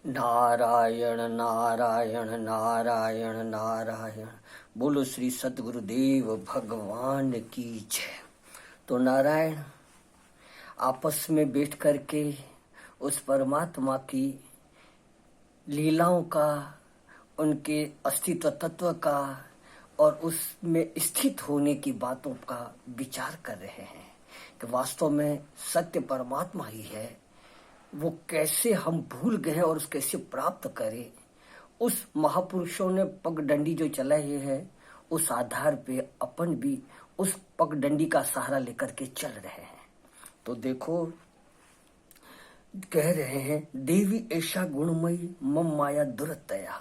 नारायण नारायण नारायण नारायण। बोलो श्री सद्गुरुदेव भगवान की जय। तो नारायण आपस में बैठ करके उस परमात्मा की लीलाओं का, उनके अस्तित्व तत्व का और उसमें स्थित होने की बातों का विचार कर रहे हैं कि वास्तव में सत्य परमात्मा ही है। वो कैसे हम भूल गए और उस कैसे प्राप्त करें, उस महापुरुषों ने पगडंडी जो चलाई है उस आधार पे अपन भी उस पगडंडी का सहारा लेकर के चल रहे हैं। तो देखो कह रहे हैं देवी ऐसा गुणमयी मम माया दुरतया।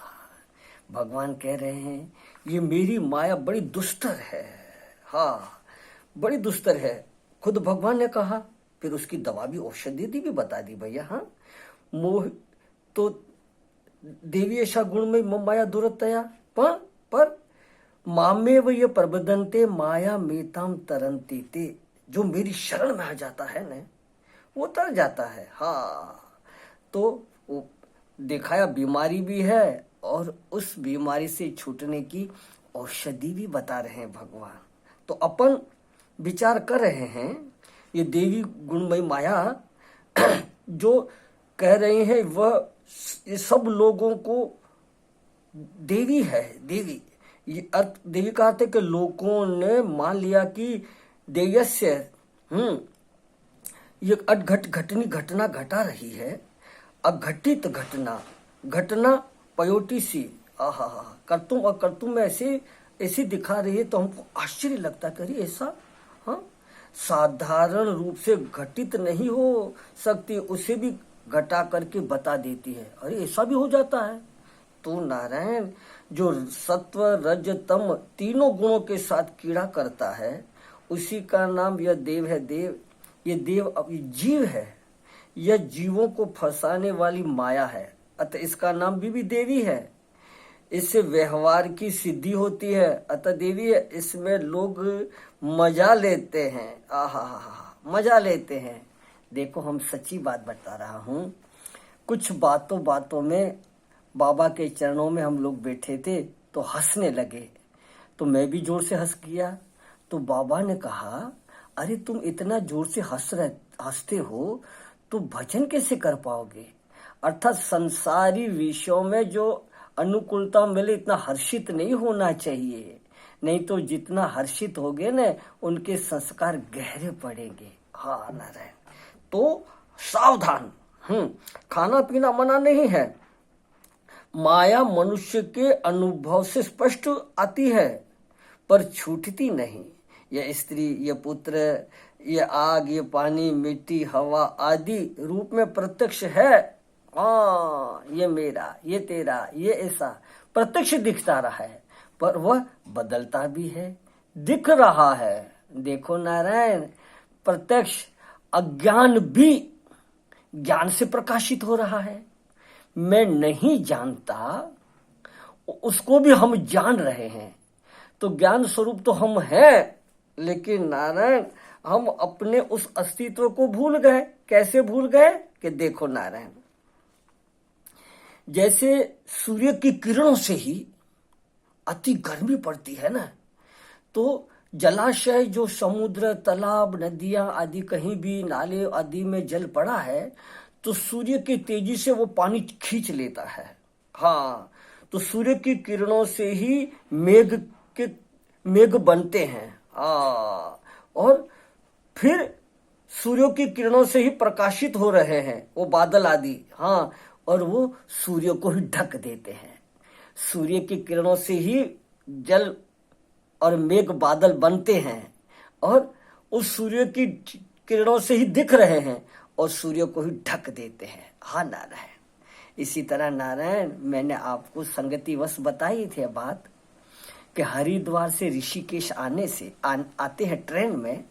भगवान कह रहे हैं ये मेरी माया बड़ी दुस्तर है। हाँ, बड़ी दुस्तर है। खुद भगवान ने कहा, फिर उसकी दवा भी, औषधि भी बता दी भैया। हाँ, मोह तो देवी ऐसा गुण में मम माया दुरतया पर मामे व ये प्रबदनते माया मेताम तरंती ते। जो मेरी शरण में आ जाता है ना वो तर जाता है। हाँ, तो वो दिखाया बीमारी भी है और उस बीमारी से छूटने की औषधि भी बता रहे हैं भगवान। तो अपन विचार कर रहे हैं ये देवी गुणमयी माया जो कह रहे हैं वह ये सब लोगों को देवी है। देवी ये अर्थ, देवी का अर्थ है कि लोगों ने मान लिया कि देयस्य ये अटघट घटनी घटना घटा रही है। अघटित घटना पयोटी सी आहा करतुम और करतुम में ऐसे दिखा रही है तो हमको आश्चर्य लगता करी ऐसा। हाँ, साधारण रूप से घटित नहीं हो सकती, उसे भी घटा करके बता देती है। अरे ऐसा भी हो जाता है। तो नारायण जो सत्व रज तम तीनों गुणों के साथ कीड़ा करता है उसी का नाम यह देव है। देव ये देव अब जीव है, यह जीवों को फंसाने वाली माया है, अतः इसका नाम भी देवी है। इससे व्यवहार की सिद्धि होती है, अतः देवी है। इसमें लोग मजा लेते हैं। आहा मजा लेते हैं। देखो हम सच्ची बात बता रहा हूँ। कुछ बातों में बाबा के चरणों में हम लोग बैठे थे तो हंसने लगे, तो मैं भी जोर से हंस गया। तो बाबा ने कहा अरे तुम इतना जोर से हंसते हो तो भजन कैसे कर पाओगे। अर्थात संसारी विषयों में जो अनुकूलता मिले इतना हर्षित नहीं होना चाहिए, नहीं तो जितना हर्षित होगे न उनके संस्कार गहरे पड़ेंगे। हाँ नारायण, तो सावधान। खाना पीना मना नहीं है। माया मनुष्य के अनुभव से स्पष्ट आती है पर छूटती नहीं। यह स्त्री, यह पुत्र, ये आग, ये पानी, मिट्टी, हवा आदि रूप में प्रत्यक्ष है। हाँ, ये मेरा, ये तेरा, ये ऐसा प्रत्यक्ष दिखता रहा है पर वह बदलता भी है, दिख रहा है। देखो नारायण, प्रत्यक्ष अज्ञान भी ज्ञान से प्रकाशित हो रहा है। मैं नहीं जानता उसको भी हम जान रहे हैं। तो ज्ञान स्वरूप तो हम हैं, लेकिन नारायण हम अपने उस अस्तित्व को भूल गए। कैसे भूल गए कि देखो नारायण, जैसे सूर्य की किरणों से ही अति गर्मी पड़ती है ना, तो जलाशय जो समुद्र, तालाब, नदियां आदि कहीं भी नाले आदि में जल पड़ा है तो सूर्य की तेजी से वो पानी खींच लेता है। हाँ, तो सूर्य की किरणों से ही मेघ बनते हैं। और फिर सूर्य की किरणों से ही प्रकाशित हो रहे हैं वो बादल आदि। हाँ, और वो सूर्य को ही ढक देते हैं। सूर्य की किरणों से ही जल और मेघ बादल बनते हैं और उस सूर्य की किरणों से ही दिख रहे हैं और सूर्य को ही ढक देते हैं। हाँ नारायण, इसी तरह नारायण मैंने आपको संगतिवश बताई थी बात कि हरिद्वार से ऋषिकेश आते हैं ट्रेन में,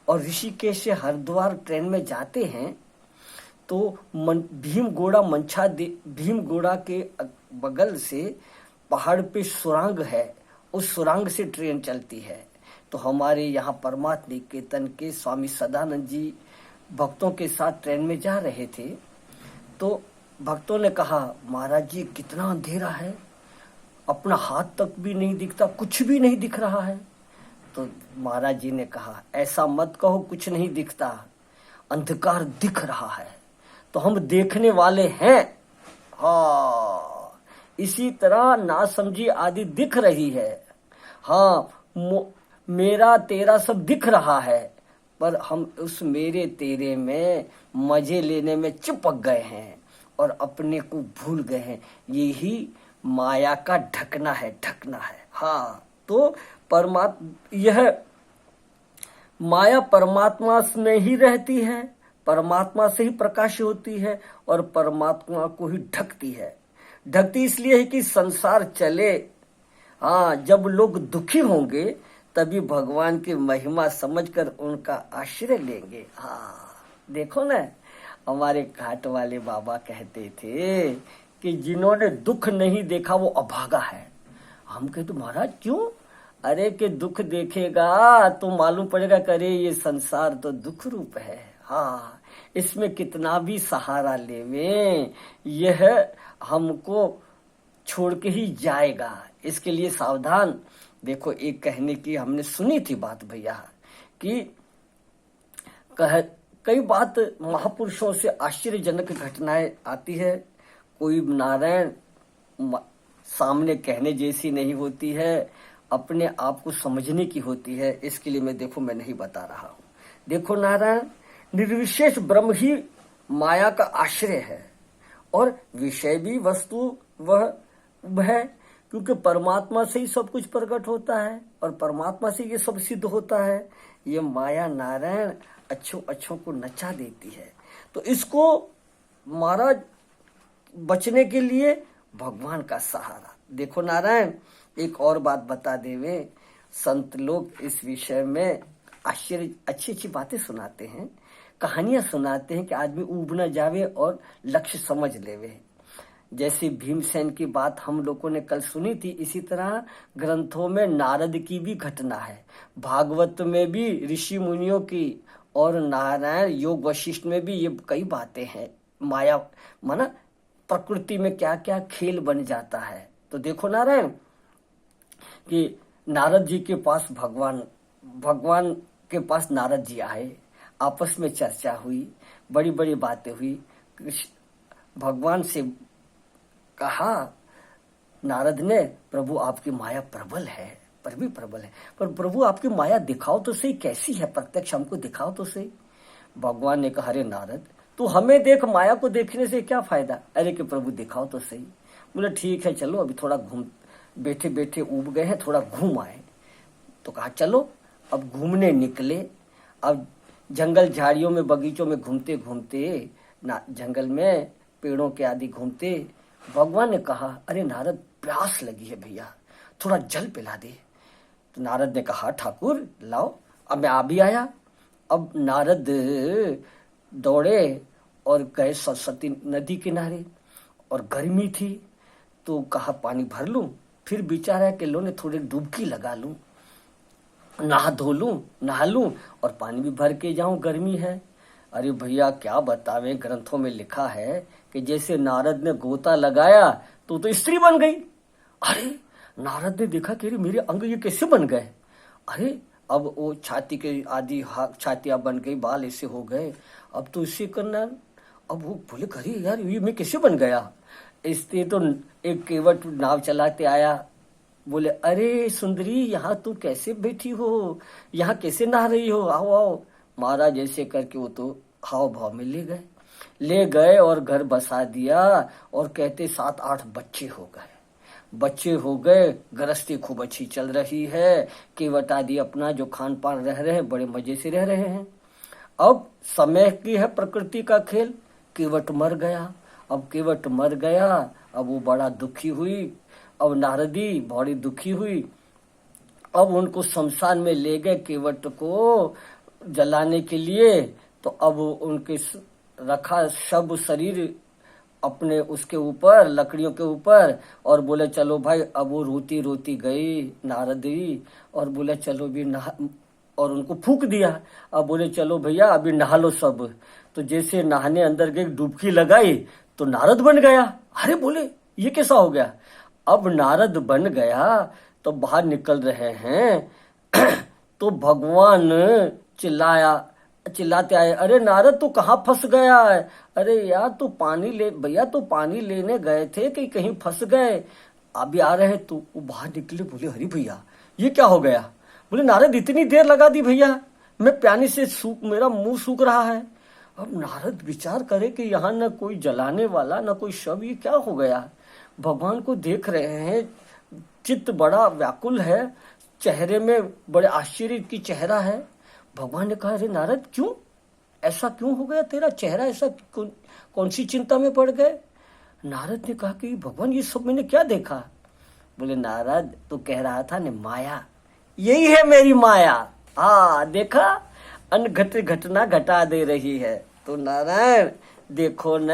और ऋषिकेश से हरिद्वार ट्रेन में जाते हैं तो भीमगोड़ा के बगल से पहाड़ पे सुरंग है, उस सुरंग से ट्रेन चलती है। तो हमारे यहाँ परमात्मा निकेतन के स्वामी सदानंद जी भक्तों के साथ ट्रेन में जा रहे थे। तो भक्तों ने कहा महाराज जी कितना अंधेरा है, अपना हाथ तक भी नहीं दिखता, कुछ भी नहीं दिख रहा है। तो महाराज जी ने कहा ऐसा मत कहो कुछ नहीं दिखता, अंधकार दिख रहा है तो हम देखने वाले हैं। हाँ, इसी तरह नासमझी आदि दिख रही है। हाँ, मेरा तेरा सब दिख रहा है, पर हम उस मेरे तेरे में मजे लेने में चिपक गए हैं और अपने को भूल गए हैं। यही माया का ढकना है, ढकना है। हाँ, तो यह माया परमात्मा में ही रहती है, परमात्मा से ही प्रकाश होती है और परमात्मा को ही ढकती है। ढकती इसलिए है कि संसार चले। हाँ, जब लोग दुखी होंगे तभी भगवान की महिमा समझकर उनका आश्रय लेंगे। हाँ, देखो ना, हमारे घाट वाले बाबा कहते थे कि जिन्होंने दुख नहीं देखा वो अभागा है। हम कहते महाराज क्यों? अरे कि दुख देखेगा तो मालूम पड़ेगा, करे ये संसार तो दुख रूप है। हाँ, इसमें कितना भी सहारा लेवे यह हमको छोड़ के ही जाएगा, इसके लिए सावधान। देखो, एक कहने की हमने सुनी थी बात भैया कि कई बात महापुरुषों से आश्चर्यजनक घटनाएं आती है, कोई नारायण सामने कहने जैसी नहीं होती है, अपने आप को समझने की होती है। इसके लिए मैं नहीं बता रहा हूं। देखो नारायण निर्विशेष ब्रह्म ही माया का आश्रय है और विषय भी वस्तु वह है, क्योंकि परमात्मा से ही सब कुछ प्रकट होता है और परमात्मा से ये सब सिद्ध होता है। ये माया नारायण अच्छों को नचा देती है। तो इसको महाराज बचने के लिए भगवान का सहारा। देखो नारायण, एक और बात बता देवे, संत लोग इस विषय में आश्चर्य अच्छी बातें सुनाते हैं, कहानियां सुनाते हैं कि आदमी ऊब न जावे और लक्ष्य समझ लेवे। जैसे भीमसेन की बात हम लोगों ने कल सुनी थी, इसी तरह ग्रंथों में नारद की भी घटना है, भागवत में भी ऋषि मुनियों की, और नारायण योग वशिष्ठ में भी ये कई बातें हैं। माया माना प्रकृति में क्या क्या खेल बन जाता है। तो देखो नारायण कि नारद जी के पास भगवान के पास नारद जी आए, आपस में चर्चा हुई, बड़ी बड़ी बातें हुई। भगवान से कहा नारद ने, प्रभु आपकी माया प्रबल है, पर भी प्रबल है, पर प्रभु आपकी माया दिखाओ तो सही, कैसी है, प्रत्यक्ष हमको दिखाओ तो सही। भगवान ने कहा अरे नारद तू हमें देख, माया को देखने से क्या फायदा। अरे कि प्रभु दिखाओ तो सही। बोले ठीक है चलो, अभी थोड़ा बैठे बैठे उब गए हैं, थोड़ा घूम आए। तो कहा चलो, अब घूमने निकले। अब जंगल झाड़ियों में बगीचों में घूमते घूमते जंगल में पेड़ों के आदि घूमते, भगवान ने कहा अरे नारद प्यास लगी है भैया, थोड़ा जल पिला दे। तो नारद ने कहा ठाकुर लाओ। अब मैं आ भी आया। अब नारद दौड़े और गए सरस्वती नदी किनारे, और गर्मी थी तो कहा पानी भर लूं। फिर विचार है कि लो ने थोड़ी डुबकी लगा लूं, नहा लूं और पानी भी भर के जाऊं, गर्मी है। अरे भैया क्या बतावें, ग्रंथों में लिखा है कि जैसे नारद ने गोता लगाया तो स्त्री बन गई। अरे नारद ने देखा कि मेरे अंग ये कैसे बन गए। अरे अब वो छाती के आदि छातियां बन गई, बाल ऐसे हो गए, अब तो इससे करना। अब वो बोले अरे यार ये मैं कैसे बन गया। इसलिए तो एक केवट नाव चलाते आया, बोले अरे सुंदरी यहाँ तू कैसे बैठी हो, यहाँ कैसे नहा रही हो, आओ आओ। महाराज ऐसे करके वो तो हाव भाव में ले गए और घर बसा दिया, और कहते 7-8 बच्चे हो गए। गृहस्थी खूब अच्छी चल रही है, केवट आदि अपना जो खान पान रह रहे हैं, बड़े मजे से रह रहे हैं। अब समय की है प्रकृति का खेल, केवट मर गया। अब वो बड़ा दुखी हुई, अब नारदी बड़ी दुखी हुई। अब उनको शमशान में ले गए केवट को जलाने के लिए। तो अब उनके रखा शव शरीर अपने उसके ऊपर, लकड़ियों के ऊपर, और बोले चलो भाई। अब वो रोती रोती गई नारदी, और बोले चलो भी नहा, और उनको फूंक दिया। अब बोले चलो भैया अभी नहा लो सब। तो जैसे नहाने अंदर गई, डुबकी लगाई तो नारद बन गया। अरे बोले ये कैसा हो गया? अब नारद बन गया तो बाहर निकल रहे हैं तो भगवान चिल्लाते आए, अरे नारद तू कहाँ फंस गया है? अरे यार तू पानी ले, भैया तू पानी लेने गए थे कि कहीं फंस गए? अभी आ रहे हैं। तो वो बाहर निकले, बोले अरे भैया ये क्या हो गया? बोले नारद इतनी देर लगा दी भैया, मैं पानी से मेरा मुंह सूख रहा है। अब नारद विचार करे कि यहाँ न कोई जलाने वाला न कोई शव, ये क्या हो गया? भगवान को देख रहे हैं, चित्त बड़ा व्याकुल है, चेहरे में बड़े आश्चर्य की चेहरा है। भगवान ने कहा, अरे नारद क्यों ऐसा क्यों हो गया तेरा चेहरा, ऐसा कौन सी चिंता में पड़ गए? नारद ने कहा कि भगवान ये सब मैंने क्या देखा? बोले नारद तू कह रहा था न माया, यही है मेरी माया। हाँ देखा, अनघट घटना घटा दे रही है। तो नारायण देखो न,